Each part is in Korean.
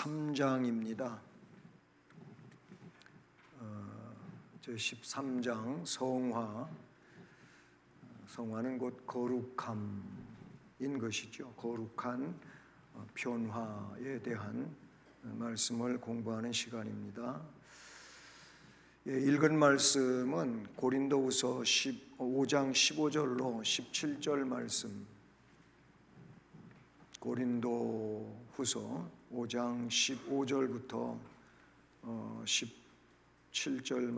제13장입니다. 제13장 성화는 곧 거룩함인 것이죠. 거룩한 변화에 대한 말씀을 공부하는 시간입니다. 읽은 말씀은 고린도후서 5장 15절로 17절 말씀, 고린도후서 5장 15절부터 17절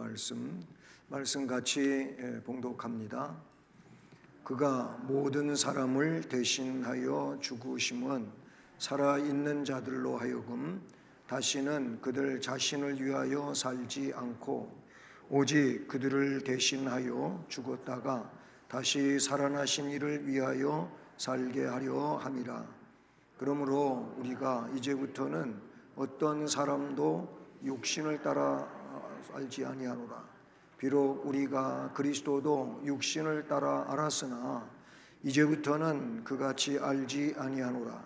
말씀 같이 봉독합니다. 그가 모든 사람을 대신하여 죽으심은 살아있는 자들로 하여금 다시는 그들 자신을 위하여 살지 않고 오직 그들을 대신하여 죽었다가 다시 살아나신 이를 위하여 살게 하려 함이라. 그러므로 우리가 이제부터는 어떤 사람도 육신을 따라 알지 아니하노라. 비록 우리가 그리스도도 육신을 따라 알았으나 이제부터는 그같이 알지 아니하노라.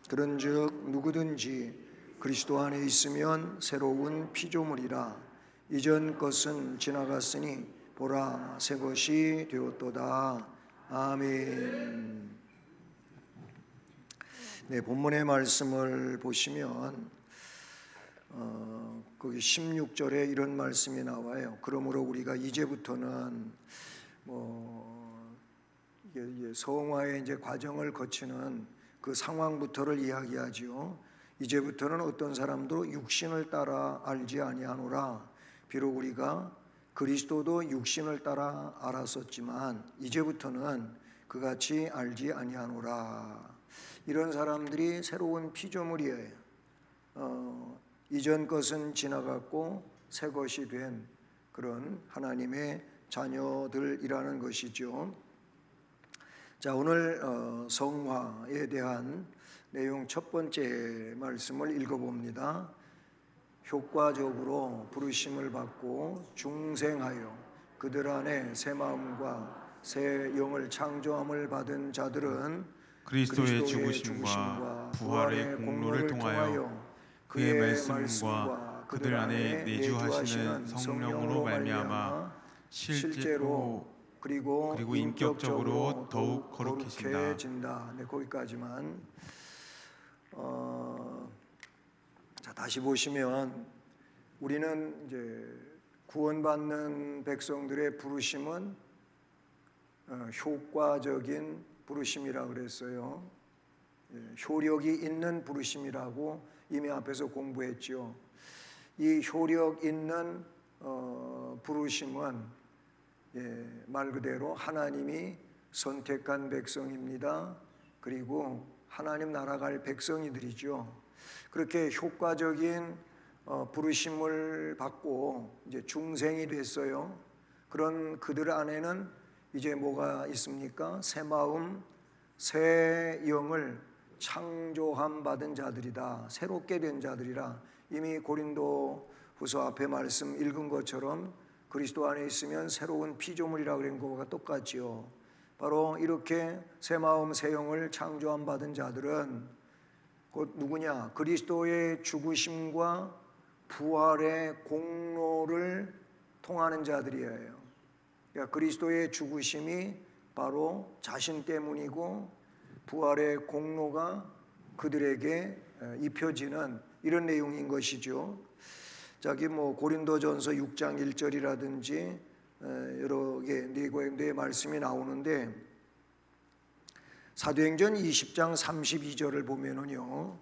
그런즉 누구든지 그리스도 안에 있으면 새로운 피조물이라. 이전 것은 지나갔으니 보라 새 것이 되었도다. 아멘. 네, 본문의 말씀을 보시면 거기 16절에 이런 말씀이 나와요. 그러므로 우리가 이제부터는 성화의 이제 과정을 거치는 그 상황부터를 이야기하지요. 이제부터는 어떤 사람도 육신을 따라 알지 아니하노라. 비록 우리가 그리스도도 육신을 따라 알았었지만 이제부터는 그같이 알지 아니하노라. 이런 사람들이 새로운 피조물이에요. 이전 것은 지나갔고 새 것이 된 그런 하나님의 자녀들이라는 것이죠. 자, 오늘 성화에 대한 내용 첫 번째 말씀을 읽어봅니다. 효과적으로 부르심을 받고 중생하여 그들 안에 새 마음과 새 영을 창조함을 받은 자들은 그리스도의 죽으심과 부활의 공로를 통하여 그의 말씀과 그들 안에 내주하시는 성령으로 말미암아 실제로 그리고 인격적으로 더욱 거룩해진다. 네, 거기까지만. 자, 다시 보시면 우리는 이제 구원받는 백성들의 부르심은 효과적인 부르심이라 그랬어요. 효력이 있는 부르심이라고 이미 앞에서 공부했죠. 이 효력 있는 부르심은 말 그대로 하나님이 선택한 백성입니다. 그리고 하나님 나라 갈 백성이들이죠. 그렇게 효과적인 부르심을 받고 이제 중생이 됐어요. 그런 그들 안에는 이제 뭐가 있습니까? 새 마음, 새 영을 창조함 받은 자들이다. 새롭게 된 자들이라. 이미 고린도후서 앞에 말씀 읽은 것처럼 그리스도 안에 있으면 새로운 피조물이라 그런 거와 똑같지요. 바로 이렇게 새 마음, 새 영을 창조함 받은 자들은 곧 누구냐? 그리스도의 죽으심과 부활의 공로를 통하는 자들이에요. 그러니까 그리스도의 죽으심이 바로 자신 때문이고 부활의 공로가 그들에게 입혀지는 이런 내용인 것이죠. 저기 고린도전서 6장 1절이라든지 여러 개 네 말씀이 나오는데 사도행전 20장 32절을 보면은요.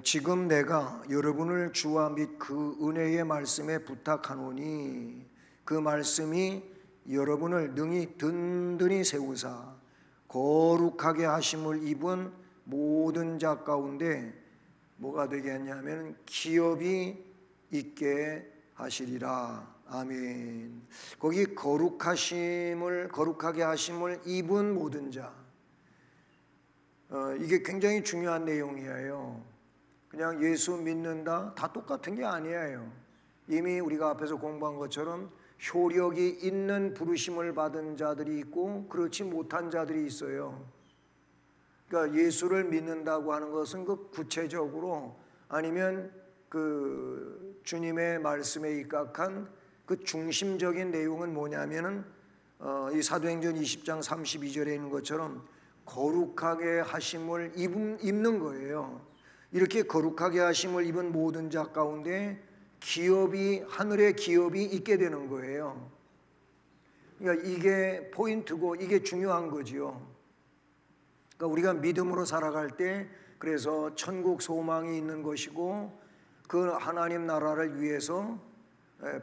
지금 내가 여러분을 주와 및 그 은혜의 말씀에 부탁하노니 그 말씀이 여러분을 능히 든든히 세우사 거룩하게 하심을 입은 모든 자 가운데 뭐가 되게 했냐면 기업이 있게 하시리라. 아멘. 거기 거룩하게 하심을 입은 모든 자. 이게 굉장히 중요한 내용이에요. 그냥 예수 믿는다 다 똑같은 게 아니에요. 이미 우리가 앞에서 공부한 것처럼 효력이 있는 부르심을 받은 자들이 있고 그렇지 못한 자들이 있어요. 그러니까 예수를 믿는다고 하는 것은 그 구체적으로 아니면 그 주님의 말씀에 입각한 그 중심적인 내용은 뭐냐면은 이 사도행전 20장 32절에 있는 것처럼 거룩하게 하심을 입는 거예요. 이렇게 거룩하게 하심을 입은 모든 자 가운데 기업이, 하늘의 기업이 있게 되는 거예요. 그러니까 이게 포인트고 이게 중요한 거지요. 그러니까 우리가 믿음으로 살아갈 때 그래서 천국 소망이 있는 것이고 그 하나님 나라를 위해서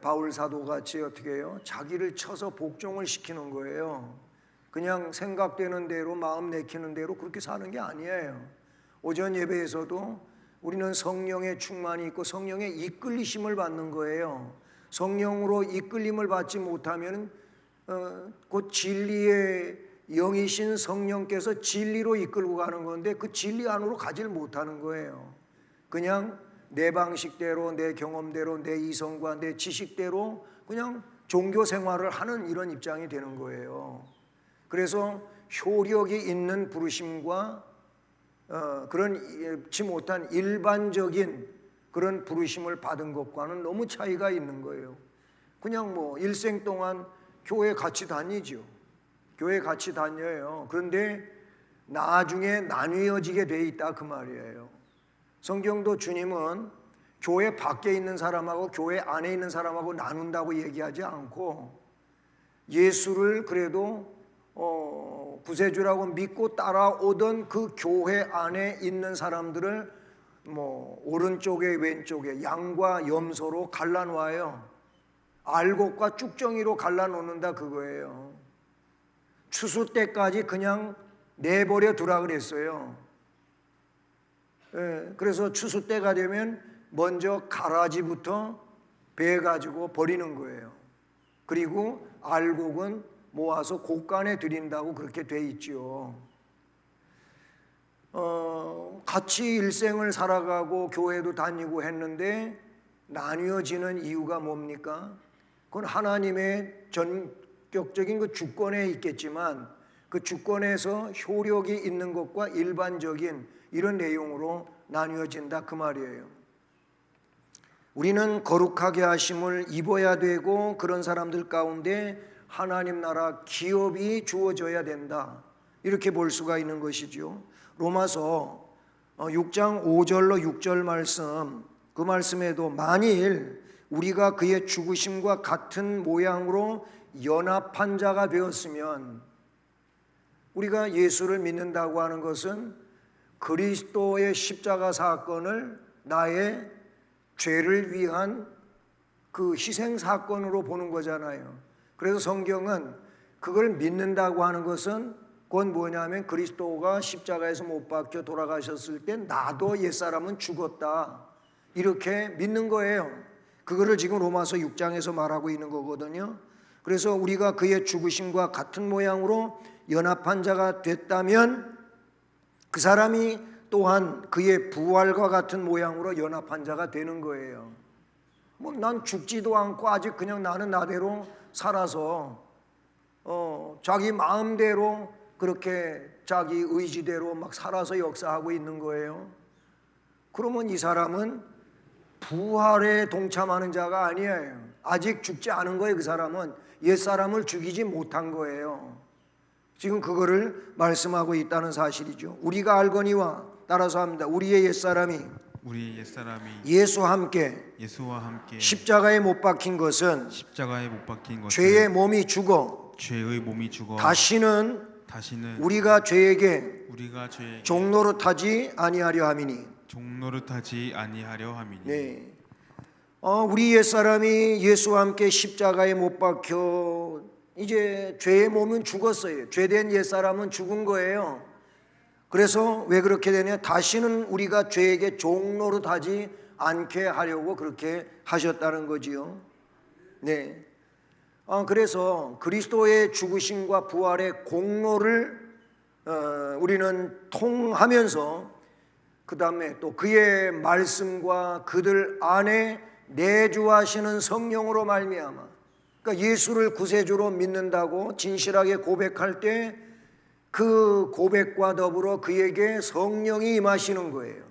바울 사도같이 어떻게 해요? 자기를 쳐서 복종을 시키는 거예요. 그냥 생각되는 대로 마음 내키는 대로 그렇게 사는 게 아니에요. 오전 예배에서도 우리는 성령의 충만이 있고 성령의 이끌리심을 받는 거예요. 성령으로 이끌림을 받지 못하면 곧 진리의 영이신 성령께서 진리로 이끌고 가는 건데 그 진리 안으로 가지를 못하는 거예요. 그냥 내 방식대로, 내 경험대로, 내 이성과 내 지식대로 그냥 종교 생활을 하는 이런 입장이 되는 거예요. 그래서 효력이 있는 부르심과 그런지 못한 일반적인 그런 부르심을 받은 것과는 너무 차이가 있는 거예요. 그냥 뭐 일생 동안 교회 같이 다니죠. 교회 같이 다녀요. 그런데 나중에 나뉘어지게 돼 있다 그 말이에요. 성경도 주님은 교회 밖에 있는 사람하고 교회 안에 있는 사람하고 나눈다고 얘기하지 않고 예수를 그래도 구세주라고 믿고 따라오던 그 교회 안에 있는 사람들을 뭐 오른쪽에 왼쪽에 양과 염소로 갈라놓아요. 알곡과 쭉정이로 갈라놓는다 그거예요. 추수 때까지 그냥 내버려 두라 그랬어요. 그래서 추수 때가 되면 먼저 가라지부터 베 가지고 버리는 거예요. 그리고 알곡은 모아서 곳간에 드린다고 그렇게 돼 있죠. 같이 일생을 살아가고 교회도 다니고 했는데 나뉘어지는 이유가 뭡니까? 그건 하나님의 전격적인 그 주권에 있겠지만 그 주권에서 효력이 있는 것과 일반적인 이런 내용으로 나뉘어진다 그 말이에요. 우리는 거룩하게 하심을 입어야 되고 그런 사람들 가운데 하나님 나라 기업이 주어져야 된다. 이렇게 볼 수가 있는 것이죠. 로마서 6장 5절로 6절 말씀, 그 말씀에도 만일 우리가 그의 죽으심과 같은 모양으로 연합한 자가 되었으면, 우리가 예수를 믿는다고 하는 것은 그리스도의 십자가 사건을 나의 죄를 위한 그 희생 사건으로 보는 거잖아요. 그래서 성경은 그걸 믿는다고 하는 것은 그건 뭐냐면 그리스도가 십자가에서 못 박혀 돌아가셨을 때 나도 옛사람은 죽었다 이렇게 믿는 거예요. 그거를 지금 로마서 6장에서 말하고 있는 거거든요. 그래서 우리가 그의 죽으심과 같은 모양으로 연합한 자가 됐다면 그 사람이 또한 그의 부활과 같은 모양으로 연합한 자가 되는 거예요. 뭐 난 죽지도 않고 아직 그냥 나는 나대로 살아서 자기 마음대로 그렇게 자기 의지대로 막 살아서 역사하고 있는 거예요. 그러면 이 사람은 부활에 동참하는 자가 아니에요. 아직 죽지 않은 거예요. 그 사람은 옛사람을 죽이지 못한 거예요. 지금 그거를 말씀하고 있다는 사실이죠. 우리가 알거니와 따라서 합니다. 우리의 옛사람이 예수와 함께 십자가에 못 박힌 것은 죄의 몸이 죽어 다시는 우리가 죄에게 종노릇하지 아니하려 함이니. 네. 우리 옛사람이 예수와 함께 십자가에 못 박혀 이제 죄의 몸은 죽었어요. 죄된 옛사람은 죽은 거예요. 그래서 왜 그렇게 되냐? 다시는 우리가 죄에게 종노릇하지 않게 하려고 그렇게 하셨다는 거지요. 네. 그래서 그리스도의 죽으심과 부활의 공로를 우리는 통하면서 그 다음에 또 그의 말씀과 그들 안에 내주하시는 성령으로 말미암아, 그러니까 예수를 구세주로 믿는다고 진실하게 고백할 때 그 고백과 더불어 그에게 성령이 임하시는 거예요.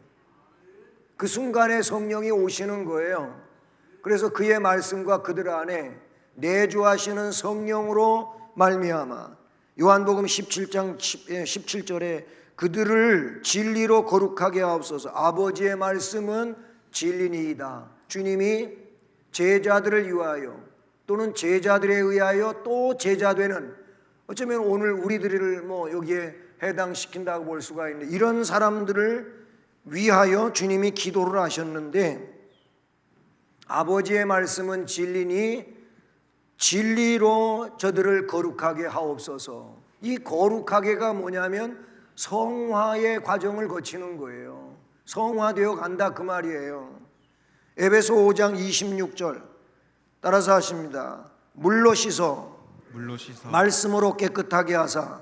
그 순간에 성령이 오시는 거예요. 그래서 그의 말씀과 그들 안에 내주하시는 성령으로 말미암아 요한복음 17장 17절에 그들을 진리로 거룩하게 하옵소서. 아버지의 말씀은 진리니이다. 주님이 제자들을 위하여 또는 제자들에 의하여 또 제자되는, 어쩌면 오늘 우리들을 여기에 해당시킨다고 볼 수가 있는데, 이런 사람들을 위하여 주님이 기도를 하셨는데, 아버지의 말씀은 진리니 진리로 저들을 거룩하게 하옵소서. 이 거룩하게가 뭐냐면 성화의 과정을 거치는 거예요. 성화되어 간다 그 말이에요. 에베소 5장 26절 따라서 하십니다. 물로 씻어 말씀으로 깨끗하게 하사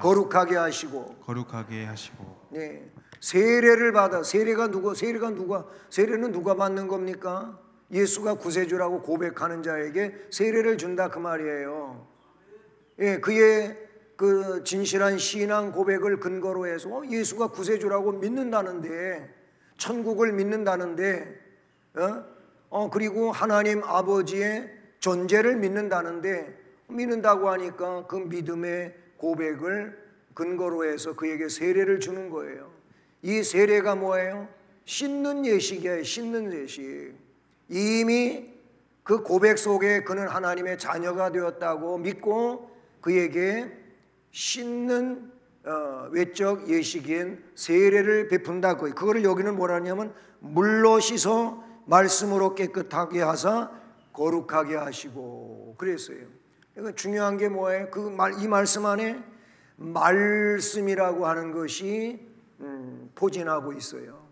거룩하게 하시고. 네. 세례를 받아. 세례는 누가 받는 겁니까? 예수가 구세주라고 고백하는 자에게 세례를 준다 그 말이에요. 예, 그의 그 진실한 신앙 고백을 근거로 해서 예수가 구세주라고 믿는다는데, 천국을 믿는다는데, 그리고 하나님 아버지의 존재를 믿는다고 하니까 그 믿음의 고백을 근거로 해서 그에게 세례를 주는 거예요. 이 세례가 뭐예요? 씻는 예식이에요. 씻는 예식. 이미 그 고백 속에 그는 하나님의 자녀가 되었다고 믿고 그에게 씻는 외적 예식인 세례를 베푼다. 그거를 여기는 뭐라 하냐면 물로 씻어 말씀으로 깨끗하게 하사 거룩하게 하시고 그랬어요. 그러니까 중요한 게 뭐예요? 이 말씀 안에 말씀이라고 하는 것이 포진하고 있어요.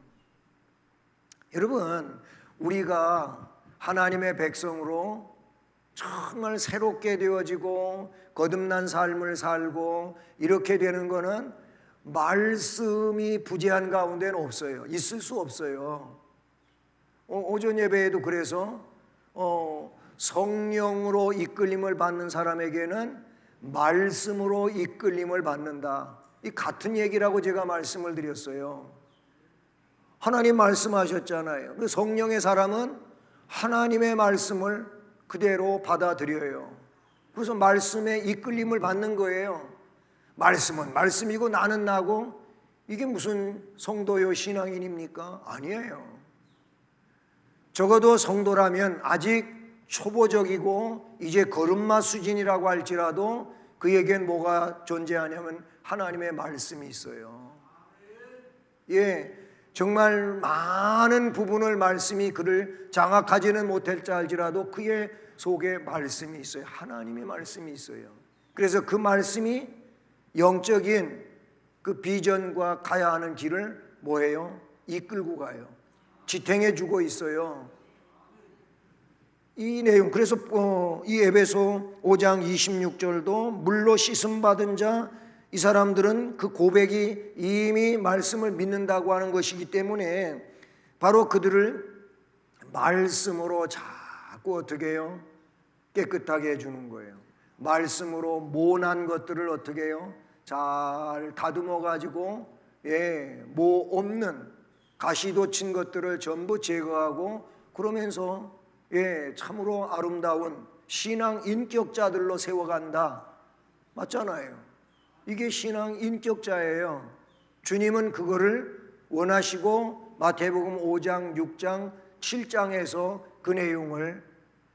여러분, 우리가 하나님의 백성으로 정말 새롭게 되어지고 거듭난 삶을 살고 이렇게 되는 거는 말씀이 부재한 가운데는 없어요. 있을 수 없어요. 오전 예배에도 그래서 성령으로 이끌림을 받는 사람에게는 말씀으로 이끌림을 받는다. 이 같은 얘기라고 제가 말씀을 드렸어요. 하나님 말씀하셨잖아요. 성령의 사람은 하나님의 말씀을 그대로 받아들여요. 그래서 말씀에 이끌림을 받는 거예요. 말씀은 말씀이고 나는 나고, 이게 무슨 성도요 신앙인입니까? 아니에요. 적어도 성도라면 아직 초보적이고 이제 걸음마 수준이라고 할지라도 그에겐 뭐가 존재하냐면 하나님의 말씀이 있어요. 예, 정말 많은 부분을 말씀이 그를 장악하지는 못할지 알지라도 그의 속에 말씀이 있어요. 하나님의 말씀이 있어요. 그래서 그 말씀이 영적인 그 비전과 가야 하는 길을 뭐해요? 이끌고 가요. 지탱해 주고 있어요. 이 내용, 그래서 이 에베소 5장 26절도 물로 씻음 받은 자, 이 사람들은 그 고백이 이미 말씀을 믿는다고 하는 것이기 때문에 바로 그들을 말씀으로 자꾸 어떻게 해요? 깨끗하게 해주는 거예요. 말씀으로 모난 것들을 어떻게 해요? 잘 다듬어 가지고 모 없는 가시도 친 것들을 전부 제거하고, 그러면서 참으로 아름다운 신앙 인격자들로 세워간다. 맞잖아요. 이게 신앙 인격자예요. 주님은 그거를 원하시고 마태복음 5장, 6장, 7장에서 그 내용을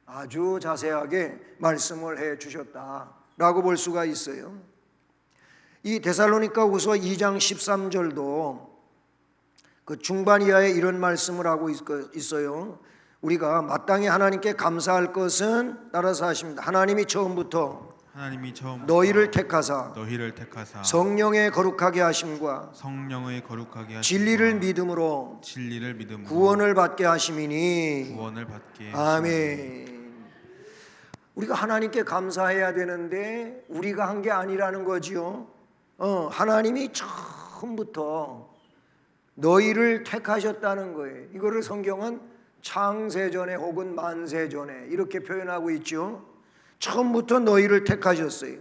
아주 자세하게 말씀을 해 주셨다라고 볼 수가 있어요. 이 데살로니가후서 2장 13절도 그 중반 이하에 이런 말씀을 하고 있어요. 우리가 마땅히 하나님께 감사할 것은 따라서 하십니다. 하나님이 처음부터 너희를 택하사 성령의 거룩하게 하심과 진리를 믿음으로 구원을 받게 하심이니. 아멘. 우리가 하나님께 감사해야 되는데 우리가 한 게 아니라는 거지요. 하나님이 처음부터 너희를 택하셨다는 거예요. 이거를 성경은 창세전에 혹은 만세전에 이렇게 표현하고 있죠. 처음부터 너희를 택하셨어요.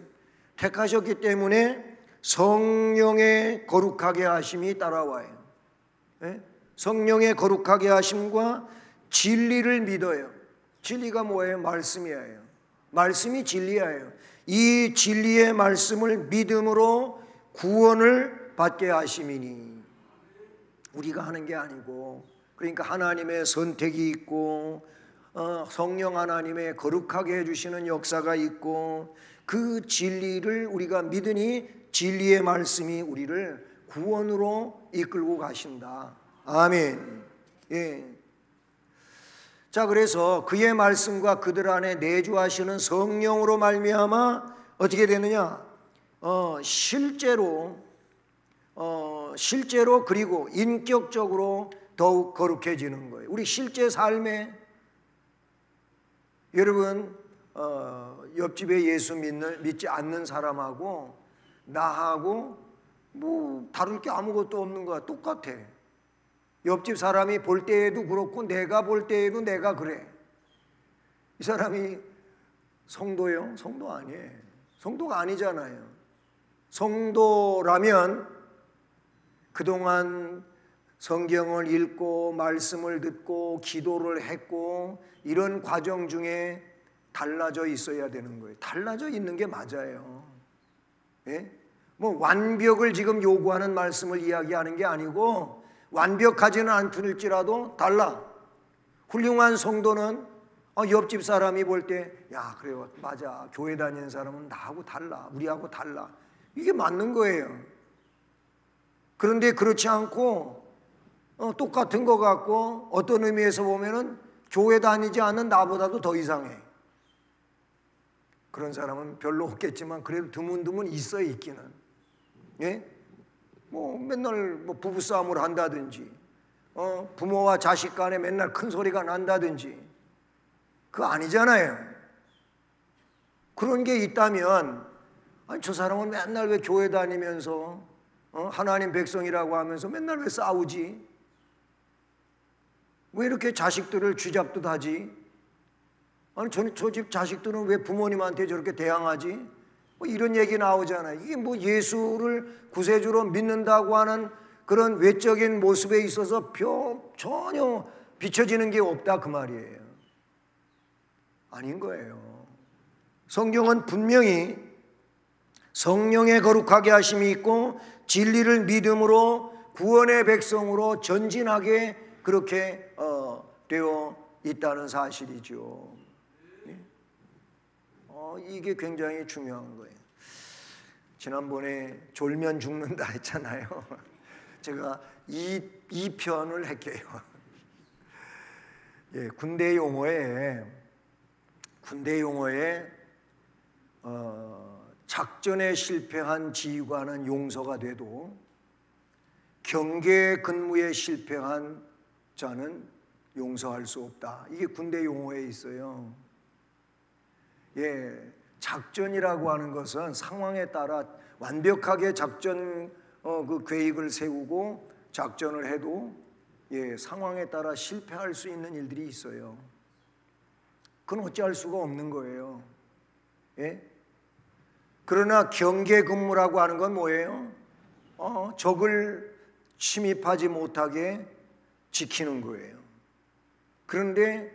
택하셨기 때문에 성령의 거룩하게 하심이 따라와요. 성령의 거룩하게 하심과 진리를 믿어요. 진리가 뭐예요? 말씀이에요. 말씀이 진리예요. 이 진리의 말씀을 믿음으로 구원을 받게 하심이니, 우리가 하는 게 아니고, 그러니까 하나님의 선택이 있고 성령 하나님의 거룩하게 해주시는 역사가 있고, 그 진리를 우리가 믿으니 진리의 말씀이 우리를 구원으로 이끌고 가신다. 아멘. 예. 자, 그래서 그의 말씀과 그들 안에 내주하시는 성령으로 말미암아 어떻게 되느냐? 실제로 그리고 인격적으로 더욱 거룩해지는 거예요. 우리 실제 삶에, 여러분 옆집에 예수 믿지 않는 사람하고 나하고 뭐 다를 게 아무것도 없는 거야. 똑같아. 옆집 사람이 볼 때에도 그렇고 내가 볼 때에도 내가 그래. 이 사람이 성도요? 성도 아니에요. 성도가 아니잖아요. 성도라면 그동안 성경을 읽고 말씀을 듣고 기도를 했고 이런 과정 중에 달라져 있어야 되는 거예요. 달라져 있는 게 맞아요. 예? 뭐 완벽을 지금 요구하는 말씀을 이야기하는 게 아니고, 완벽하지는 않을지라도 달라. 훌륭한 성도는 옆집 사람이 볼 때, 야, 그래요, 맞아, 교회 다니는 사람은 나하고 달라, 우리하고 달라, 이게 맞는 거예요. 그런데 그렇지 않고 똑같은 것 같고, 어떤 의미에서 보면은 교회 다니지 않는 나보다도 더 이상해. 그런 사람은 별로 없겠지만 그래도 드문드문 있어요. 있기는. 예? 뭐 맨날 뭐 부부싸움을 한다든지, 부모와 자식 간에 맨날 큰 소리가 난다든지, 그거 아니잖아요. 그런 게 있다면, 아니 저 사람은 맨날 왜 교회 다니면서 하나님 백성이라고 하면서 맨날 왜 싸우지? 왜 이렇게 자식들을 쥐잡듯 하지? 아니 저 집 자식들은 왜 부모님한테 저렇게 대항하지? 뭐 이런 얘기 나오잖아요. 이게 뭐 예수를 구세주로 믿는다고 하는 그런 외적인 모습에 있어서 전혀 비춰지는 게 없다, 그 말이에요. 아닌 거예요. 성경은 분명히 성령의 거룩하게 하심이 있고 진리를 믿음으로 구원의 백성으로 전진하게 그렇게 되어 있다는 사실이죠. 이게 굉장히 중요한 거예요. 지난번에 졸면 죽는다 했잖아요. 제가 이 편을 할게요. 예, 군대 용어에 작전에 실패한 지휘관은 용서가 돼도 경계 근무에 실패한 자는 용서할 수 없다. 이게 군대 용어에 있어요. 예, 작전이라고 하는 것은 상황에 따라 완벽하게 작전 그 계획을 세우고 작전을 해도 상황에 따라 실패할 수 있는 일들이 있어요. 그건 어찌할 수가 없는 거예요. 예? 그러나 경계 근무라고 하는 건 뭐예요? 적을 침입하지 못하게 지키는 거예요. 그런데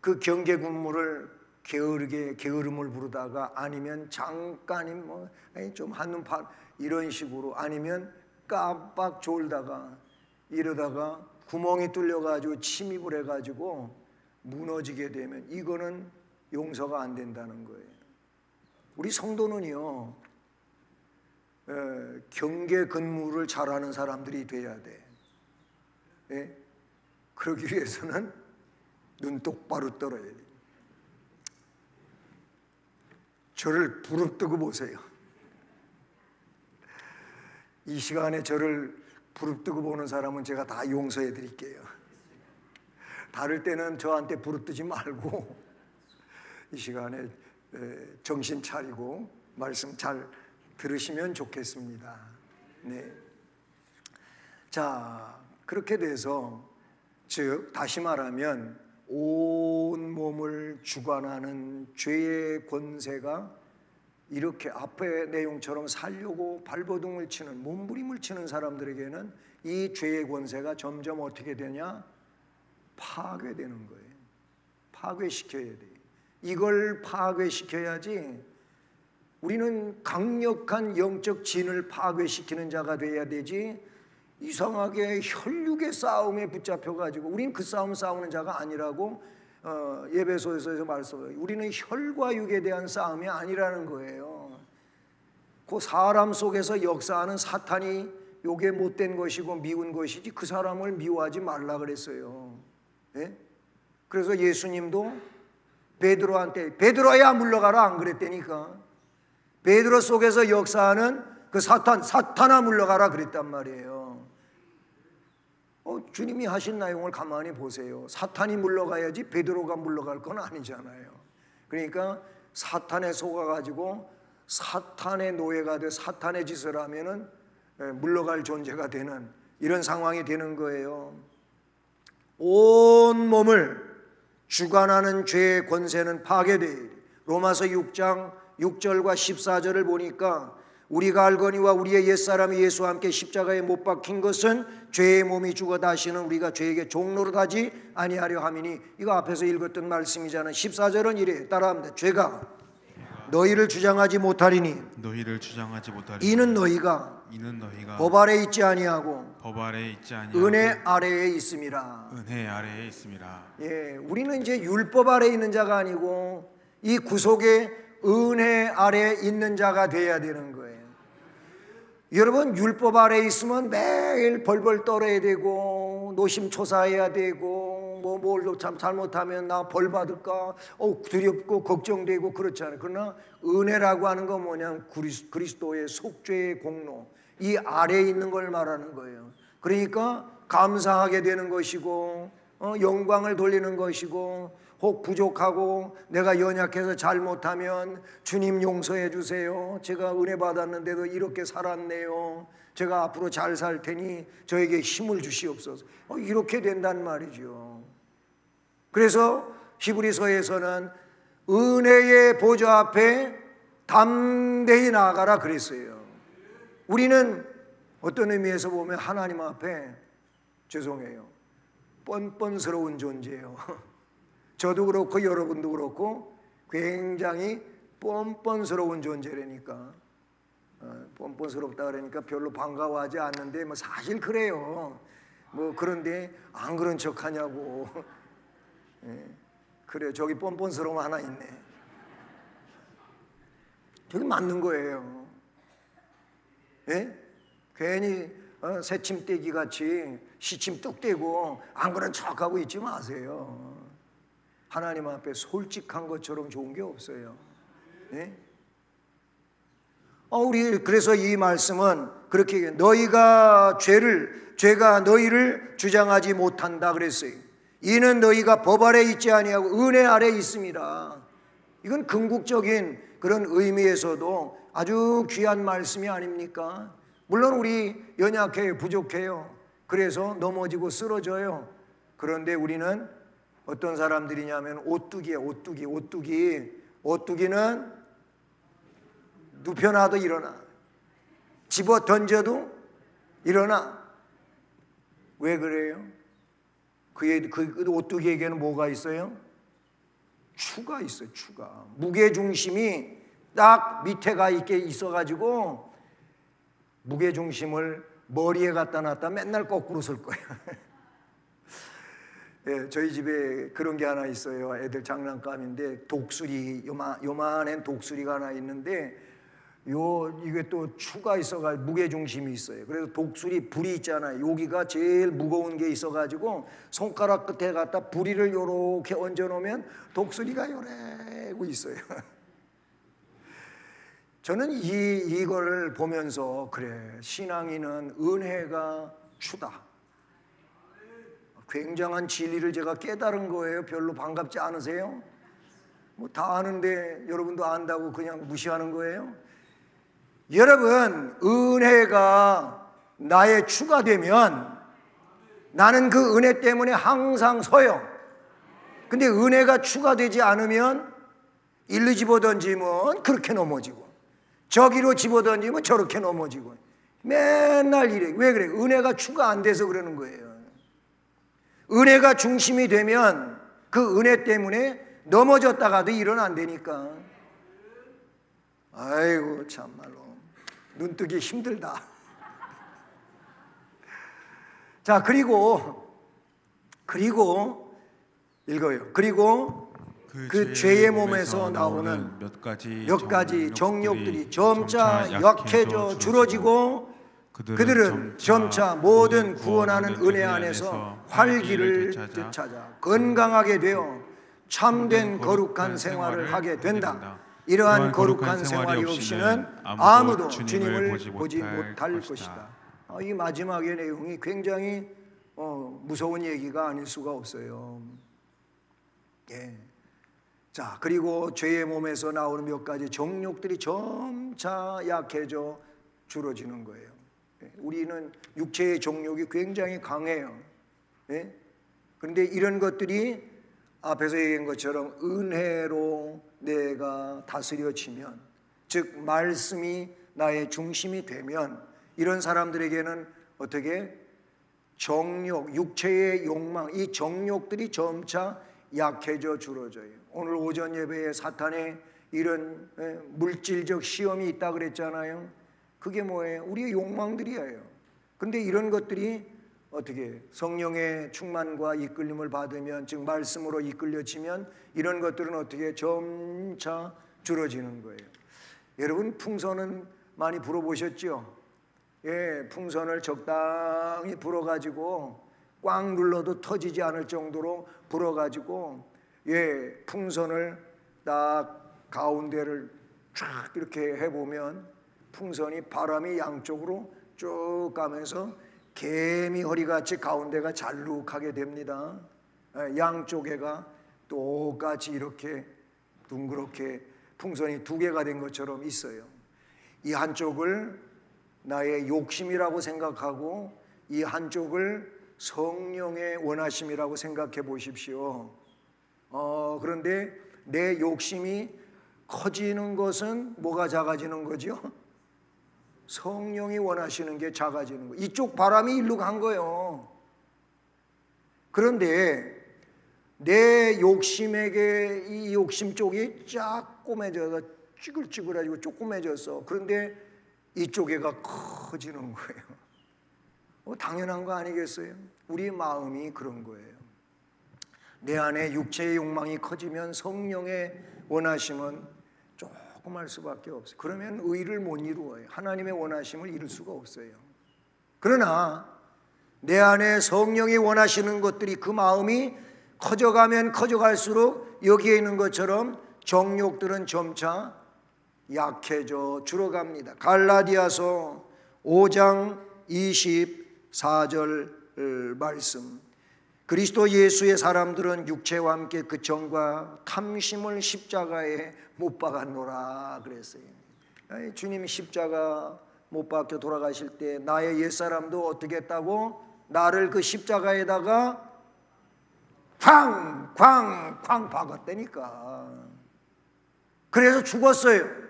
그 경계 근무를 게으름을 부르다가, 아니면 잠깐 좀 한눈 파 이런 식으로, 아니면 깜빡 졸다가 이러다가 구멍이 뚫려가지고 침입을 해가지고 무너지게 되면 이거는 용서가 안 된다는 거예요. 우리 성도는요, 경계 근무를 잘하는 사람들이 돼야 돼. 예? 그러기 위해서는 눈 똑바로 떨어야 돼. 저를 부릅뜨고 보세요. 이 시간에 저를 부릅뜨고 보는 사람은 제가 다 용서해 드릴게요. 다를 때는 저한테 부릅뜨지 말고 이 시간에 정신 차리고 말씀 잘 들으시면 좋겠습니다. 네. 자, 그렇게 돼서, 즉 다시 말하면 온 몸을 주관하는 죄의 권세가 이렇게 앞의 내용처럼 살려고 발버둥을 치는, 몸부림을 치는 사람들에게는 이 죄의 권세가 점점 어떻게 되냐? 파괴되는 거예요. 파괴시켜야 돼요. 이걸 파괴시켜야지 우리는 강력한 영적 진을 파괴시키는 자가 돼야 되지, 이상하게 혈육의 싸움에 붙잡혀가지고 우리는 그 싸움 싸우는 자가 아니라고 예배소에서 말씀해요. 우리는 혈과 육에 대한 싸움이 아니라는 거예요. 그 사람 속에서 역사하는 사탄이 요게 못된 것이고 미운 것이지 그 사람을 미워하지 말라 그랬어요. 예? 그래서 예수님도 베드로한테 베드로야 물러가라 안 그랬다니까. 베드로 속에서 역사하는 그 사탄아 물러가라 그랬단 말이에요. 주님이 하신 내용을 가만히 보세요. 사탄이 물러가야지 베드로가 물러갈 건 아니잖아요. 그러니까 사탄에 속아가지고 사탄의 노예가 돼 사탄의 짓을 하면은 물러갈 존재가 되는 이런 상황이 되는 거예요. 온 몸을 주관하는 죄의 권세는 파괴되리. 로마서 6장 6절과 14절을 보니까 우리가 알거니와 우리의 옛사람이 예수와 함께 십자가에 못 박힌 것은 죄의 몸이 죽어 다시는 우리가 죄에게 종로를 하지 아니하려 함이니, 이거 앞에서 읽었던 말씀이잖아요. 14절은 이래요. 따라합니다. 죄가 너희를 주장하지 못하리니 이는 너희가 법 아래 있지 아니하고 은혜 아래에 있음이라. 예, 우리는 이제 율법 아래 있는 자가 아니고 이 구속의 은혜 아래 있는 자가 돼야 되는 거예요. 여러분, 율법 아래 있으면 매일 벌벌 떨어야 되고 노심초사해야 되고 뭘 참 잘못하면 나 벌 받을까 두렵고 걱정되고 그렇잖아요. 그러나 은혜라고 하는 건 뭐냐면 그리스도의 속죄의 공로, 이 아래에 있는 걸 말하는 거예요. 그러니까 감사하게 되는 것이고 영광을 돌리는 것이고, 혹 부족하고 내가 연약해서 잘못하면 주님 용서해 주세요. 제가 은혜 받았는데도 이렇게 살았네요. 제가 앞으로 잘 살 테니 저에게 힘을 주시옵소서. 이렇게 된단 말이죠. 그래서 히브리서에서는 은혜의 보좌 앞에 담대히 나아가라 그랬어요. 우리는 어떤 의미에서 보면 하나님 앞에 죄송해요, 뻔뻔스러운 존재예요. 저도 그렇고 여러분도 그렇고 굉장히 뻔뻔스러운 존재라니까. 뻔뻔스럽다 그러니까 별로 반가워하지 않는데 뭐 사실 그래요. 뭐 그런데 안 그런 척하냐고. 예, 그래, 저기 뻔뻔스러움 하나 있네. 저기 맞는 거예요. 예? 괜히 새침대기 같이 시침 뚝 떼고 안 그런 척하고 있지 마세요. 하나님 앞에 솔직한 것처럼 좋은 게 없어요. 네? 우리 그래서 이 말씀은 그렇게 죄가 너희를 주장하지 못한다 그랬어요. 이는 너희가 법 아래 있지 아니하고 은혜 아래 있습니다. 이건 궁극적인 그런 의미에서도 아주 귀한 말씀이 아닙니까? 물론 우리 연약해요, 부족해요. 그래서 넘어지고 쓰러져요. 그런데 우리는 어떤 사람들이냐면 오뚜기야, 오뚜기는 눕혀놔도 일어나, 집어 던져도 일어나. 왜 그래요? 그 오뚜기에게는 뭐가 있어요? 추가 있어요. 추가. 무게중심이 딱 밑에가 있게 있어가지고 무게중심을 머리에 갖다 놨다 맨날 거꾸로 쓸 거예요. 예, 저희 집에 그런 게 하나 있어요. 애들 장난감인데 독수리, 요만한 독수리가 하나 있는데 이게 또 추가 있어가지고 무게중심이 있어요. 그래서 독수리 부리 있잖아요. 여기가 제일 무거운 게 있어가지고 손가락 끝에 갖다 부리를 요렇게 얹어놓으면 독수리가 요래고 있어요. 저는 이거를 보면서 그래, 신앙인은 은혜가 추다. 굉장한 진리를 제가 깨달은 거예요. 별로 반갑지 않으세요? 뭐 다 아는데 여러분도 안다고 그냥 무시하는 거예요? 여러분, 은혜가 나의 추가 되면 나는 그 은혜 때문에 항상 서요. 근데 은혜가 추가되지 않으면 일로 집어던지면 그렇게 넘어지고 저기로 집어던지면 저렇게 넘어지고 맨날 이래. 왜 그래? 은혜가 추가 안 돼서 그러는 거예요. 은혜가 중심이 되면 그 은혜 때문에 넘어졌다가도 일은 안 되니까. 아이고 참말로 눈뜨기 힘들다. 자, 그리고 읽어요. 그리고 그 죄의 몸에서 나오는 몇 가지 정욕들이 점차 약해져 줄어지고 그들은 점차 모든 구원하는 은혜 안에서 활기를 되찾아 건강하게 되어 참된 거룩한 생활을 하게 된다. 이러한 거룩한 생활이 없이는 아무도 주님을 보지 못할 것이다. 이 마지막의 내용이 굉장히 무서운 얘기가 아닐 수가 없어요. 예. 자, 그리고 죄의 몸에서 나오는 몇 가지 정욕들이 점차 약해져 줄어지는 거예요. 우리는 육체의 정욕이 굉장히 강해요. 예? 그런데 이런 것들이 앞에서 얘기한 것처럼 은혜로 내가 다스려지면, 즉 말씀이 나의 중심이 되면 이런 사람들에게는 어떻게? 정욕, 육체의 욕망, 이 정욕들이 점차 약해져 줄어져요. 오늘 오전 예배에 사탄의 이런 물질적 시험이 있다 그랬잖아요. 그게 뭐예요? 우리의 욕망들이에요. 그런데 이런 것들이 어떻게 성령의 충만과 이끌림을 받으면, 즉 말씀으로 이끌려지면 이런 것들은 어떻게 점차 줄어지는 거예요. 여러분 풍선은 많이 불어보셨죠? 예, 풍선을 적당히 불어가지고 꽉 눌러도 터지지 않을 정도로 불어가지고, 예, 풍선을 딱 가운데를 쫙 이렇게 해보면 풍선이 바람이 양쪽으로 쭉 가면서 개미 허리같이 가운데가 잘룩하게 됩니다. 양쪽에가 똑같이 이렇게 둥그렇게 풍선이 두 개가 된 것처럼 있어요. 이 한쪽을 나의 욕심이라고 생각하고 이 한쪽을 성령의 원하심이라고 생각해 보십시오. 그런데 내 욕심이 커지는 것은 뭐가 작아지는 거죠? 성령이 원하시는 게 작아지는 거예요. 이쪽 바람이 일로 간 거예요. 그런데 내 욕심에게 이 욕심 쪽이 쫙 꼬매져서 찌글찌글해지고 조그매졌어. 그런데 이쪽에가 커지는 거예요. 당연한 거 아니겠어요? 우리 마음이 그런 거예요. 내 안에 육체의 욕망이 커지면 성령의 원하심은 조금 할 수밖에 없어요. 그러면 의를 못 이루어요. 하나님의 원하심을 이룰 수가 없어요. 그러나 내 안에 성령이 원하시는 것들이, 그 마음이 커져가면 커져갈수록 여기에 있는 것처럼 정욕들은 점차 약해져 줄어갑니다. 갈라디아서 5장 24절 말씀, 그리스도 예수의 사람들은 육체와 함께 그 정과 탐심을 십자가에 못 박았노라 그랬어요. 주님이 십자가 못 박혀 돌아가실 때 나의 옛사람도 어떻게 했다고? 나를 그 십자가에다가 쾅 박았다니까. 그래서 죽었어요.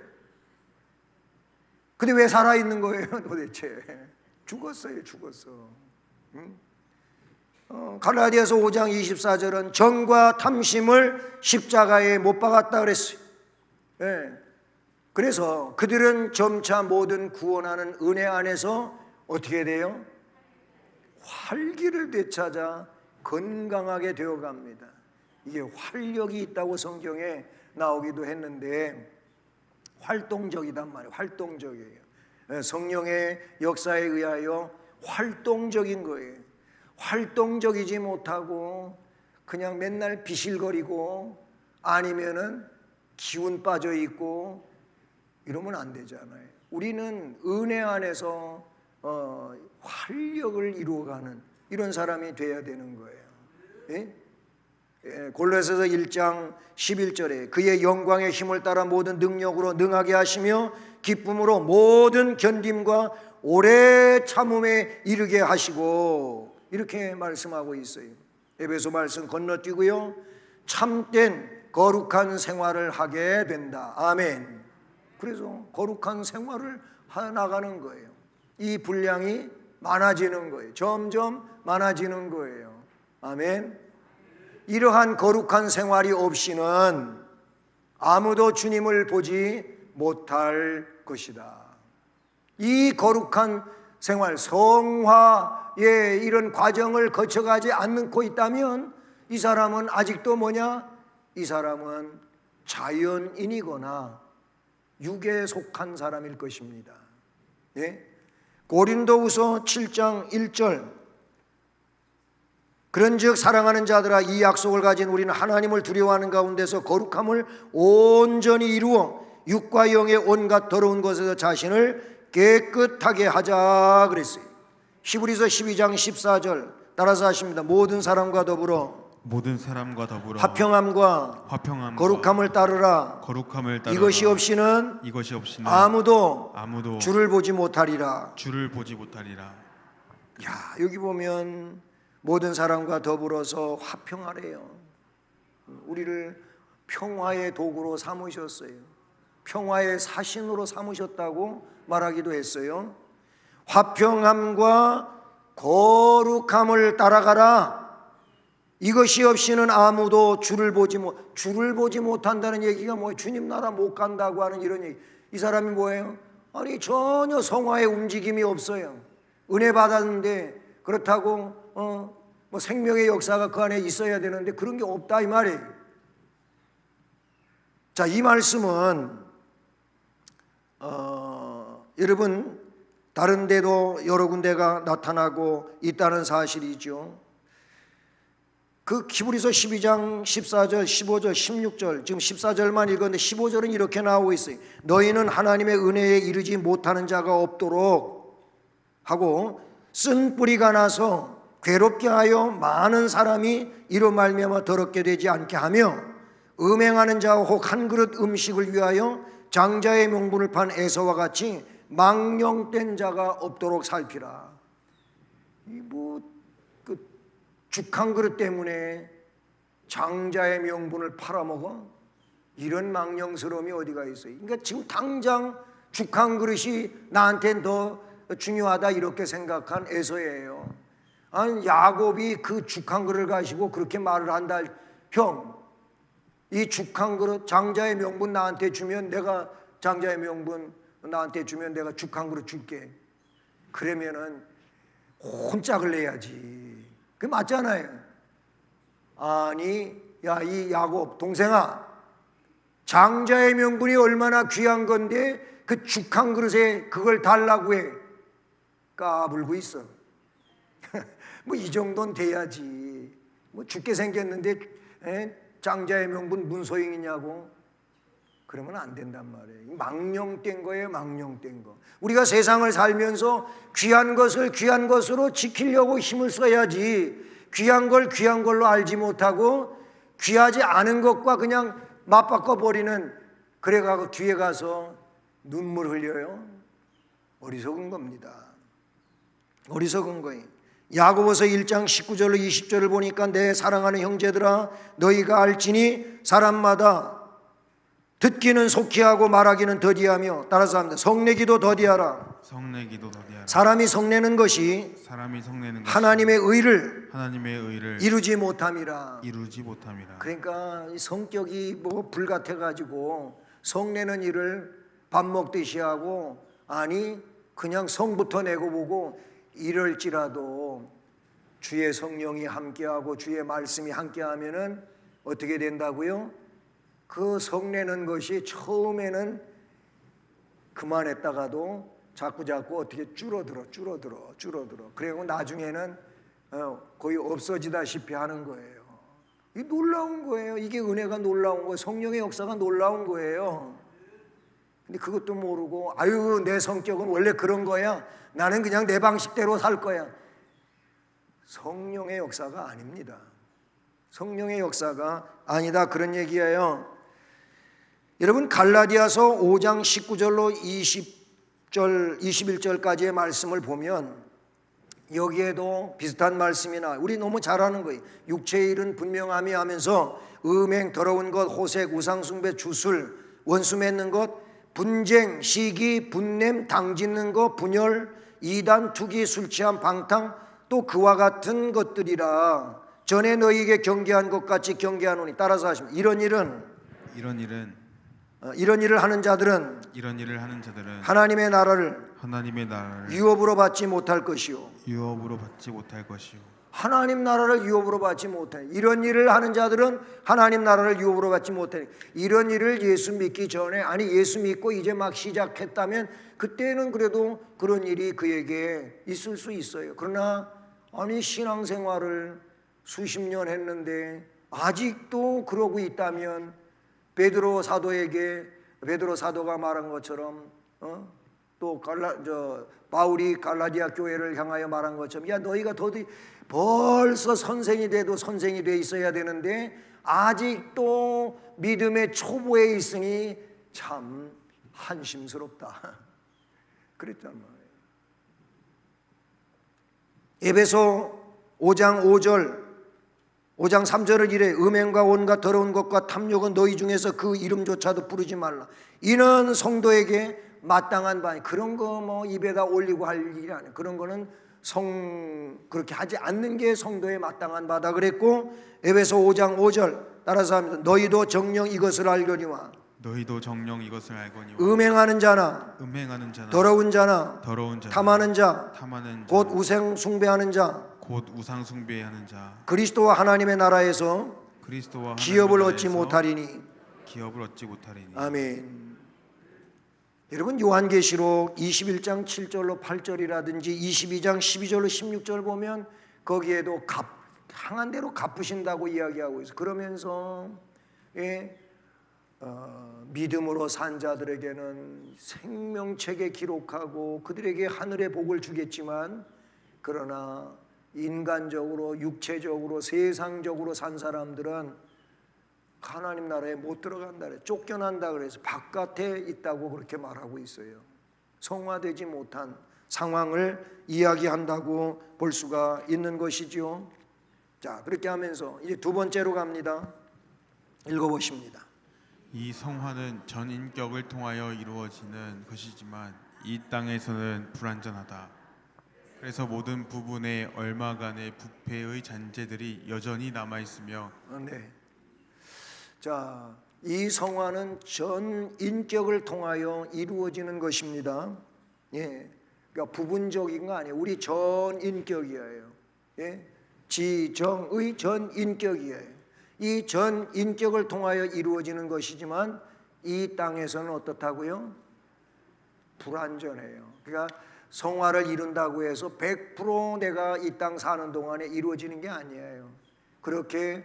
근데 왜 살아있는 거예요 도대체? 죽었어요. 응? 갈라디아서 5장 24절은 정과 탐심을 십자가에 못 박았다 그랬어요. 예. 그래서 그들은 점차 모든 구원하는 은혜 안에서 어떻게 돼요? 활기를 되찾아 건강하게 되어갑니다. 이게 활력이 있다고 성경에 나오기도 했는데 활동적이단 말이에요. 활동적이에요. 성령의 역사에 의하여 활동적인 거예요. 활동적이지 못하고 그냥 맨날 비실거리고 아니면은 기운 빠져 있고 이러면 안 되잖아요. 우리는 은혜 안에서 활력을 이루어가는 이런 사람이 돼야 되는 거예요. 예? 골로새서 1장 11절에 그의 영광의 힘을 따라 모든 능력으로 능하게 하시며 기쁨으로 모든 견딤과 오래 참음에 이르게 하시고, 이렇게 말씀하고 있어요. 에베소 말씀 건너뛰고요, 참된 거룩한 생활을 하게 된다. 아멘. 그래서 거룩한 생활을 나가는 거예요. 이 분량이 많아지는 거예요. 점점 많아지는 거예요. 아멘. 이러한 거룩한 생활이 없이는 아무도 주님을 보지 못할 것이다. 이 거룩한 생활, 성화의 이런 과정을 거쳐가지 않고 있다면 이 사람은 아직도 뭐냐? 이 사람은 자연인이거나 육에 속한 사람일 것입니다. 예? 고린도후서 7장 1절, 그런즉 사랑하는 자들아, 이 약속을 가진 우리는 하나님을 두려워하는 가운데서 거룩함을 온전히 이루어 육과 영의 온갖 더러운 것에서 자신을 깨끗하게 하자 그랬어요. 히브리서 12장 14절 따라서 하십니다. 모든 사람과 더불어 화평함과 거룩함을 따르라. 이것이 없이는 아무도 주를 보지 못하리라. 야, 여기 보면 모든 사람과 더불어서 화평하래요. 우리를 평화의 도구로 삼으셨어요. 평화의 사신으로 삼으셨다고 말하기도 했어요. 화평함과 거룩함을 따라가라. 이것이 없이는 아무도 주를 보지 못한다는 얘기가 뭐예요? 주님 나라 못 간다고 하는 이런 얘기. 이 사람이 뭐예요? 아니, 전혀 성화의 움직임이 없어요. 은혜 받았는데 그렇다고 뭐 생명의 역사가 그 안에 있어야 되는데 그런 게 없다 이 말이에요. 자, 이 말씀은 여러분 다른 데도 여러 군데가 나타나고 있다는 사실이죠. 그 히브리서 12장 14절, 15절, 16절, 지금 14절만 읽었는데 15절은 이렇게 나오고 있어요. 너희는 하나님의 은혜에 이르지 못하는 자가 없도록 하고 쓴 뿌리가 나서 괴롭게 하여 많은 사람이 이로 말미암아 더럽게 되지 않게 하며 음행하는 자와 혹 한 그릇 음식을 위하여 장자의 명분을 판 에서와 같이 망령된 자가 없도록 살피라. 죽 한 그릇 때문에 장자의 명분을 팔아먹어? 이런 망령스러움이 어디가 있어요? 그러니까 지금 당장 죽 한 그릇이 나한테는 더 중요하다 이렇게 생각한 에서예요. 아니, 야곱이 그 죽 한 그릇을 가지고 그렇게 말을 한다. 형, 이 죽 한 그릇 장자의 명분 나한테 주면 내가 장자의 명분 나한테 주면 내가 죽 한 그릇 줄게. 그러면은 혼짝을 내야지. 그게 맞잖아요. 아니, 야, 이 야곱 동생아, 장자의 명분이 얼마나 귀한 건데 그 죽 한 그릇에 그걸 달라고 해. 까불고 있어. 뭐 이 정도는 돼야지. 뭐 죽게 생겼는데 장자의 명분 무슨 소용이냐고. 그러면 안 된단 말이에요. 망령된 거예요. 망령된 거. 우리가 세상을 살면서 귀한 것을 귀한 것으로 지키려고 힘을 써야지, 귀한 걸 귀한 걸로 알지 못하고 귀하지 않은 것과 그냥 맞바꿔 버리는, 그래가고 뒤에 가서 눈물 흘려요. 어리석은 겁니다. 어리석은 거예요. 야고보서 1장 19절로 20절을 보니까 내 사랑하는 형제들아, 너희가 알지니 사람마다 듣기는 속히 하고 말하기는 더디하며, 따라서 합니다. 성내기도 더디하라. 사람이 성내는 것이 하나님의 의를 이루지 못함이라. 그러니까 성격이 뭐 불같아 가지고 성내는 일을 밥 먹듯이 하고, 아니 그냥 성부터 내고 보고, 이럴지라도 주의 성령이 함께하고 주의 말씀이 함께하면은 어떻게 된다고요? 그 성내는 것이 처음에는 그만했다가도 자꾸 어떻게 줄어들어. 그리고 나중에는 거의 없어지다시피 하는 거예요. 이게 놀라운 거예요. 이게 은혜가 놀라운 거예요. 성령의 역사가 놀라운 거예요. 근데 그것도 모르고, 아유, 내 성격은 원래 그런 거야. 나는 그냥 내 방식대로 살 거야. 성령의 역사가 아닙니다. 성령의 역사가 아니다, 그런 얘기예요. 여러분, 갈라디아서 5장 19절로 21절까지의 말씀을 보면 여기에도 비슷한 말씀이 나와요. 우리 너무 잘 아는 거예요. 육체의 일은 분명함이 하면서 음행, 더러운 것, 호색, 우상숭배, 주술, 원수 맺는 것, 분쟁, 시기, 분냄, 당짓는 것, 분열, 이단, 투기, 술 취함, 방탕 또 그와 같은 것들이라 전에 너희에게 경계한 것 같이 경계하노니. 따라서 하시면 이런 일을 이런 일을 하는 자들은 하나님의 나라를 유업으로 받지 못할 것이요. 하나님 나라를 유업으로 받지 못해. 이런 일을 하는 자들은 하나님 나라를 유업으로 받지 못해. 이런 일을 예수 믿기 전에, 아니 예수 믿고 이제 막 시작했다면 그때는 그래도 그런 일이 그에게 있을 수 있어요. 그러나 아니 신앙생활을 수십 년 했는데 아직도 그러고 있다면 베드로 사도가 말한 것처럼 또 바울이 갈라디아 교회를 향하여 말한 것처럼, 야 너희가 벌써 선생이 돼도 선생이 돼 있어야 되는데 아직도 믿음의 초보에 있으니 참 한심스럽다. 그랬단 말이에요. 에베소 5장 3절을 이래 음행과 온갖 더러운 것과 탐욕은 너희 중에서 그 이름조차도 부르지 말라. 이는 성도에게 마땅한 바. 그런 거 뭐 입에다 올리고 할 일이 아니에요. 그런 거는 그렇게 하지 않는 게 성도에 마땅한 바다 그랬고, 에베소 5장 5절 따라서 합니다. 너희도 정녕 이것을 알거니와 음행하는 자나 더러운 자나 탐하는 자 곧 우상 숭배하는 자 그리스도와 하나님의 나라에서 기업을 얻지 못하리니. 아멘. 여러분 요한계시록 21장 7절로 8절이라든지 22장 12절로 16절 보면 거기에도 향한 대로 갚으신다고 이야기하고 있어요. 그러면서 믿음으로 산 자들에게는 생명책에 기록하고 그들에게 하늘의 복을 주겠지만, 그러나 인간적으로 육체적으로 세상적으로 산 사람들은 하나님 나라에 못 들어간다 그래. 쫓겨난다 그래서 바깥에 있다고 그렇게 말하고 있어요. 성화되지 못한 상황을 이야기한다고 볼 수가 있는 것이지요. 자, 그렇게 하면서 이제 두 번째로 갑니다. 읽어보십니다. 이 성화는 전 인격을 통하여 이루어지는 것이지만 이 땅에서는 불완전하다. 그래서 모든 부분에 얼마간의 부패의 잔재들이 여전히 남아 있으며. 네. 자, 이 성화는 전 인격을 통하여 이루어지는 것입니다. 예, 그러니까 부분적인 거 아니에요. 우리 전 인격이에요. 예, 지정의 전 인격이에요. 이 전 인격을 통하여 이루어지는 것이지만 이 땅에서는 어떻다고요? 불완전해요. 그러니까 성화를 이룬다고 해서 100% 내가 이 땅 사는 동안에 이루어지는 게 아니에요. 그렇게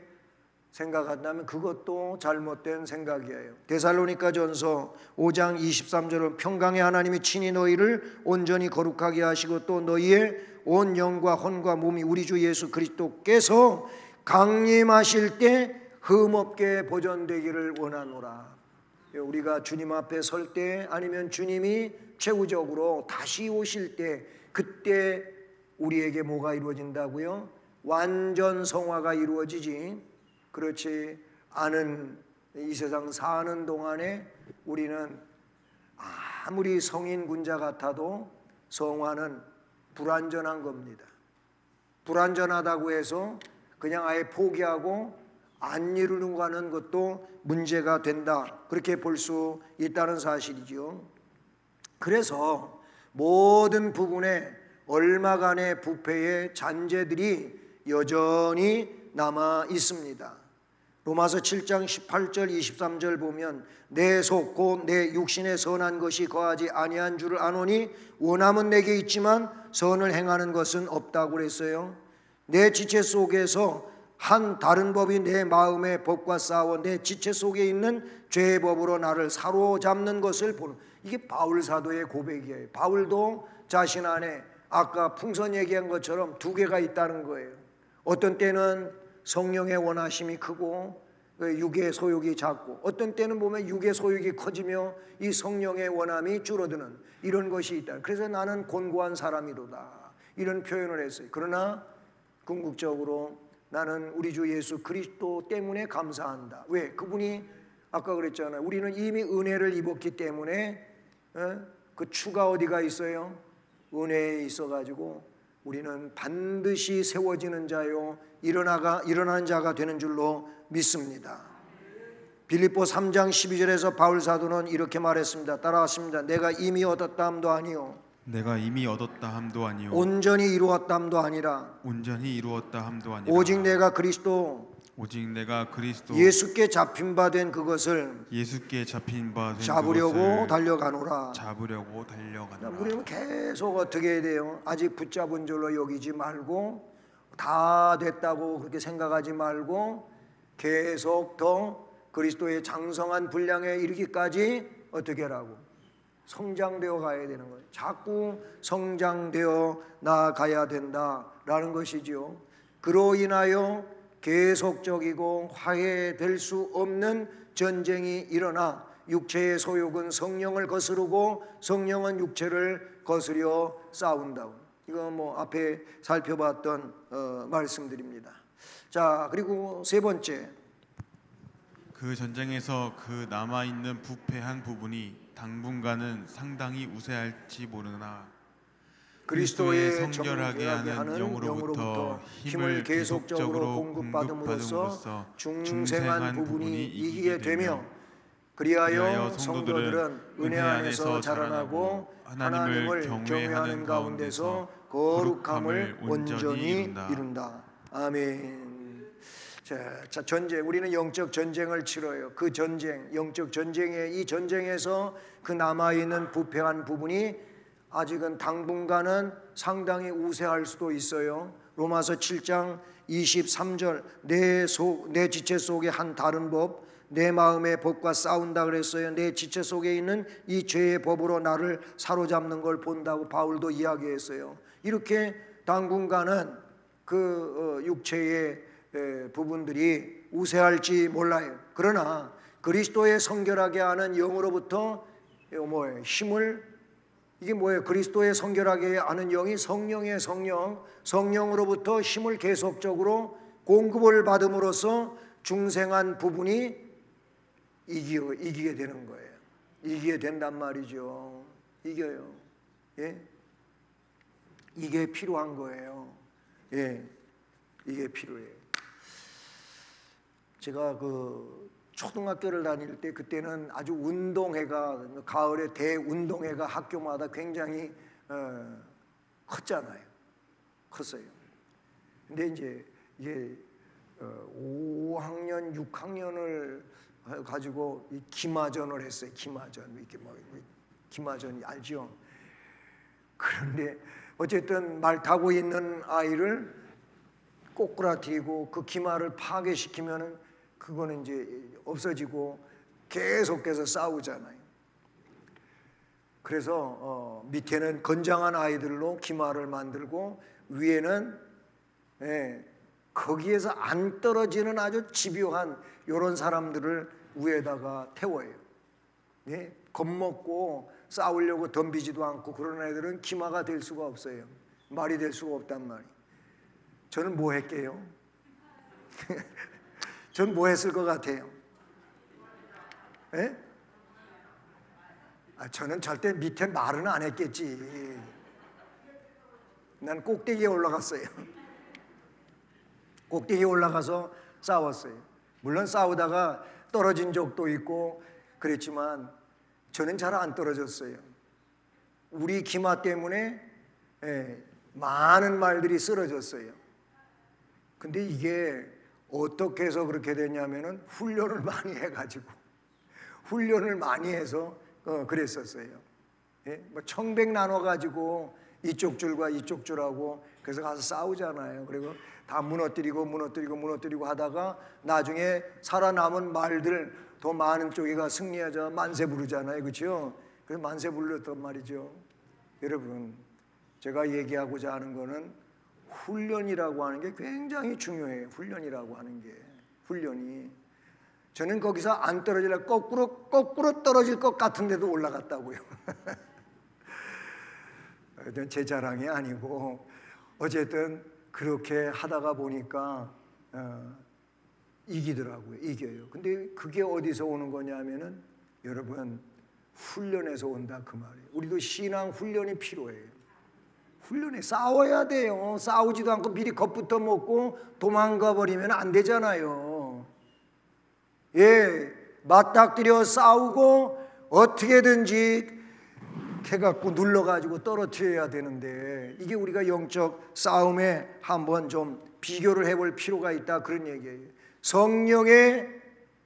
생각한다면 그것도 잘못된 생각이에요. 데살로니가전서 5장 23절은 평강의 하나님이 친히 너희를 온전히 거룩하게 하시고 또 너희의 온 영과 혼과 몸이 우리 주 예수 그리스도께서 강림하실 때 흠없게 보존되기를 원하노라. 우리가 주님 앞에 설 때, 아니면 주님이 최후적으로 다시 오실 때, 그때 우리에게 뭐가 이루어진다고요? 완전 성화가 이루어지지. 그렇지 않은 이 세상 사는 동안에 우리는 아무리 성인 군자 같아도 성화는 불완전한 겁니다. 불완전하다고 해서 그냥 아예 포기하고 안 이루려고 하는 것도 문제가 된다, 그렇게 볼 수 있다는 사실이죠. 그래서 모든 부분에 얼마간의 부패의 잔재들이 여전히 남아 있습니다. 로마서 7장 18절 23절 보면 내 속 곧 내 육신에 선한 것이 거하지 아니한 줄을 아노니 원함은 내게 있지만 선을 행하는 것은 없다고 그랬어요. 내 지체 속에서 한 다른 법이 내 마음의 법과 싸워 내 지체 속에 있는 죄의 법으로 나를 사로잡는 것을 보는, 이게 바울 사도의 고백이에요. 바울도 자신 안에 아까 풍선 얘기한 것처럼 두 개가 있다는 거예요. 어떤 때는 성령의 원하심이 크고 육의 소욕이 작고, 어떤 때는 보면 육의 소욕이 커지며 이 성령의 원함이 줄어드는 이런 것이 있다. 그래서 나는 곤고한 사람이로다, 이런 표현을 했어요. 그러나 궁극적으로 나는 우리 주 예수 그리스도 때문에 감사한다. 왜? 그분이 아까 그랬잖아요. 우리는 이미 은혜를 입었기 때문에 그 추가 어디가 있어요? 은혜에 있어가지고 우리는 반드시 세워지는 자요 일어나는 자가 되는 줄로 믿습니다. 빌립보 3장 12절에서 바울 사도는 이렇게 말했습니다. 따라왔습니다. 내가 이미 얻었다 함도 아니요 내가 이미 얻었다 함도 아니요 온전히 이루었다 함도 아니라 온전히 이루었다 함도 아니라 오직 내가 그리스도 예수께 잡힌 바 된 그것을 예수께 잡힌 바 된 잡으려고 그것을 달려가노라. 잡으려고 달려가노라. 우리는 계속 어떻게 해야 돼요? 아직 붙잡은 줄로 여기지 말고 다 됐다고 그렇게 생각하지 말고 계속 더 그리스도의 장성한 분량에 이르기까지 어떻게 하라고? 성장되어 가야 되는 거예요. 자꾸 성장되어 나아가야 된다라는 것이지요. 그로 인하여 계속적이고 화해될 수 없는 전쟁이 일어나 육체의 소욕은 성령을 거스르고 성령은 육체를 거스려 싸운다. 이거 뭐 앞에 살펴봤던 말씀들입니다. 자, 그리고 세 번째, 그 전쟁에서 그 남아 있는 부패한 부분이 당분간은 상당히 우세할지 모르나 그리스도의 성결하게 하는 영으로부터 힘을 계속적으로 공급받음으로써 중생한 부분이 이기게 되며 그리하여 성도들은 은혜 안에서 자라나고 하나님을 경외하는 가운데서 거룩함을 온전히 이룬다. 아멘. 자, 전쟁, 우리는 영적 전쟁을 치러요. 그 전쟁, 영적 이 전쟁에서 그 남아있는 부패한 부분이 아직은 당분간은 상당히 우세할 수도 있어요. 로마서 7장 23절 내 지체 속에 한 다른 법 내 마음의 법과 싸운다 그랬어요. 내 지체 속에 있는 이 죄의 법으로 나를 사로잡는 걸 본다고 바울도 이야기했어요. 이렇게 당분간은 그 육체의 부분들이 우세할지 몰라요. 그러나 그리스도의 성결하게 하는 영으로부터 힘을, 이게 뭐예요? 그리스도의 성결하게 하는 영이 성령의 성령으로부터 힘을 계속적으로 공급을 받음으로써 중생한 부분이 이기게 되는 거예요. 이기게 된단 말이죠. 이겨요. 예? 이게 필요한 거예요. 예, 이게 필요해요. 제가 그 초등학교를 다닐 때 그때는 아주 운동회가 가을에 대운동회가 학교마다 굉장히 컸잖아요. 컸어요. 근데 이제 5학년, 6학년을 가지고 이 기마전을 했어요. 기마전 이렇게 기마전이 알죠? 그런데 어쨌든 말 타고 있는 아이를 꼬꾸라뜨리고 그 기마를 파괴시키면은 그거는 이제 없어지고 계속해서 싸우잖아요. 그래서 밑에는 건장한 아이들로 기마를 만들고 위에는 거기에서 안 떨어지는 아주 집요한 이런 사람들을 위에다가 태워요. 예? 겁먹고 싸우려고 덤비지도 않고 그런 애들은 기마가 될 수가 없어요. 말이 될 수가 없단 말이에요. 저는 뭐 할게요? 전 뭐 했을 것 같아요? 예? 저는 절대 밑에 말은 안 했겠지. 난 꼭대기에 올라갔어요. 꼭대기에 올라가서 싸웠어요. 물론 싸우다가 떨어진 적도 있고 그랬지만 저는 잘 안 떨어졌어요. 우리 기마 때문에 많은 말들이 쓰러졌어요. 근데 이게 어떻게 해서 그렇게 됐냐면은 훈련을 많이 해가지고 훈련을 많이 해서 그랬었어요. 예? 뭐 청백 나눠가지고 이쪽 줄과 이쪽 줄하고 그래서 가서 싸우잖아요. 그리고 다 무너뜨리고 하다가 나중에 살아남은 말들 더 많은 쪽이가 승리하자 만세 부르잖아요. 그렇죠? 그래서 만세 불렀단 말이죠. 여러분, 제가 얘기하고자 하는 거는 훈련이라고 하는 게 굉장히 중요해요. 훈련이라고 하는 게. 훈련이. 저는 거기서 안 떨어지려 거꾸로 떨어질 것 같은데도 올라갔다고요. 제 자랑이 아니고 어쨌든 그렇게 하다가 보니까 이기더라고요. 이겨요. 근데 그게 어디서 오는 거냐면은 여러분 훈련에서 온다 그 말이에요. 우리도 신앙 훈련이 필요해요. 훈련해. 싸워야 돼요. 싸우지도 않고 미리 겁부터 먹고 도망가 버리면 안 되잖아요. 예, 맞닥뜨려 싸우고 어떻게든지 해갖고 눌러가지고 떨어뜨려야 되는데, 이게 우리가 영적 싸움에 한번 좀 비교를 해볼 필요가 있다, 그런 얘기예요. 성령의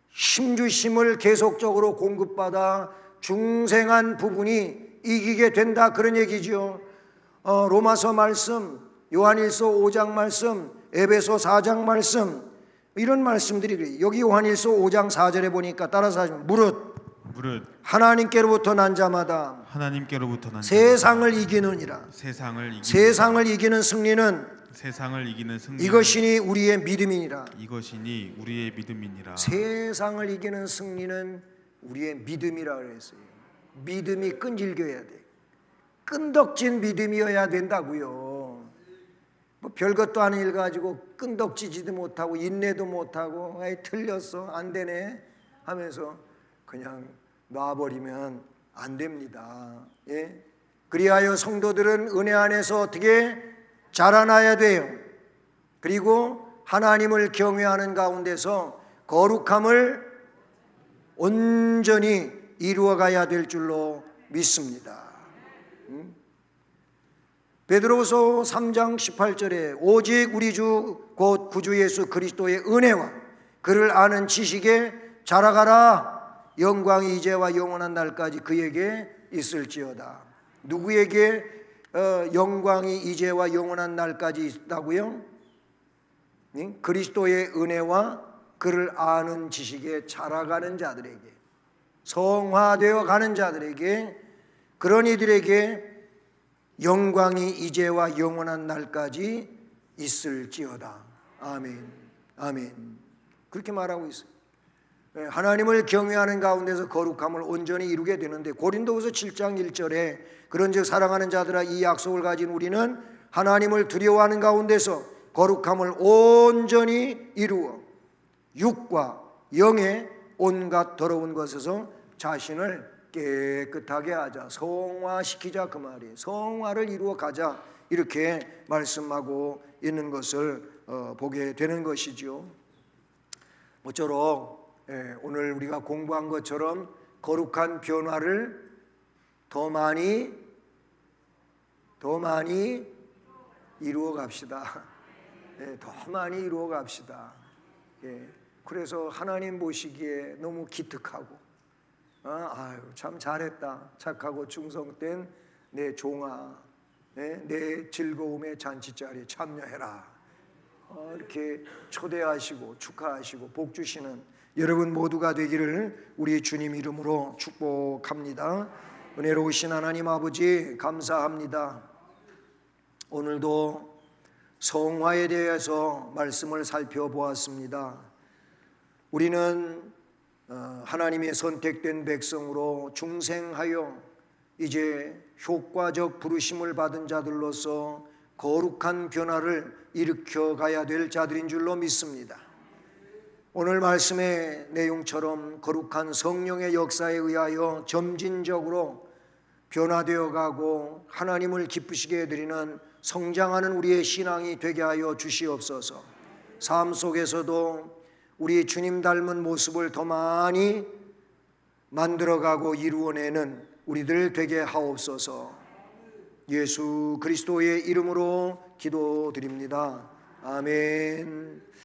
힘주심을 계속적으로 공급받아 중생한 부분이 이기게 된다, 그런 얘기죠. 로마서 말씀, 요한일서 5장 말씀, 에베소 4장 말씀, 이런 말씀들이 그래요. 여기 요한일서 5장 4절에 보니까 따라서 하시면 무릇 하나님께로부터 난 자마다 세상을 이기느니라. 세상을 이기는 승리는 이것이니 우리의 믿음이니라. 세상을 이기는 승리는 우리의 믿음이라 그랬어요. 믿음이 끈질겨야 돼. 끈덕진 믿음이어야 된다고요. 뭐 별것도 아닌 일 가지고 끈덕지지도 못하고 인내도 못하고 아이 틀렸어 안 되네 하면서 그냥 놔버리면 안 됩니다. 예? 그리하여 성도들은 은혜 안에서 어떻게 자라나야 돼요. 그리고 하나님을 경외하는 가운데서 거룩함을 온전히 이루어가야 될 줄로 믿습니다. 베드로서 3장 18절에 오직 우리 주 곧 구주 예수 그리스도의 은혜와 그를 아는 지식에 자라가라. 영광이 이제와 영원한 날까지 그에게 있을지어다. 누구에게 영광이 이제와 영원한 날까지 있다고요? 그리스도의 은혜와 그를 아는 지식에 자라가는 자들에게, 성화되어 가는 자들에게, 그런 이들에게 영광이 이제와 영원한 날까지 있을지어다. 아멘. 아멘. 그렇게 말하고 있어요. 하나님을 경외하는 가운데서 거룩함을 온전히 이루게 되는데, 고린도후서 7장 1절에 그런즉 사랑하는 자들아 이 약속을 가진 우리는 하나님을 두려워하는 가운데서 거룩함을 온전히 이루어 육과 영의 온갖 더러운 것에서 자신을 깨끗하게 하자, 성화시키자, 그 말이에요. 성화를 이루어 가자, 이렇게 말씀하고 있는 것을 보게 되는 것이죠. 모쪼록 오늘 우리가 공부한 것처럼 거룩한 변화를 더 많이 이루어 갑시다. 더 많이 이루어 갑시다. 그래서 하나님 보시기에 너무 기특하고, 아유 참 잘했다, 착하고 충성된 내 종아, 내 즐거움의 잔치자리에 참여해라, 이렇게 초대하시고 축하하시고 복 주시는 여러분 모두가 되기를 우리 주님 이름으로 축복합니다. 은혜로우신 하나님 아버지 감사합니다. 오늘도 성화에 대해서 말씀을 살펴보았습니다. 우리는 하나님의 선택된 백성으로 중생하여 이제 효과적 부르심을 받은 자들로서 거룩한 변화를 일으켜 가야 될 자들인 줄로 믿습니다. 오늘 말씀의 내용처럼 거룩한 성령의 역사에 의하여 점진적으로 변화되어 가고 하나님을 기쁘시게 해드리는 성장하는 우리의 신앙이 되게 하여 주시옵소서. 삶 속에서도 우리 주님 닮은 모습을 더 많이 만들어가고 이루어내는 우리들 되게 하옵소서. 예수 그리스도의 이름으로 기도드립니다. 아멘.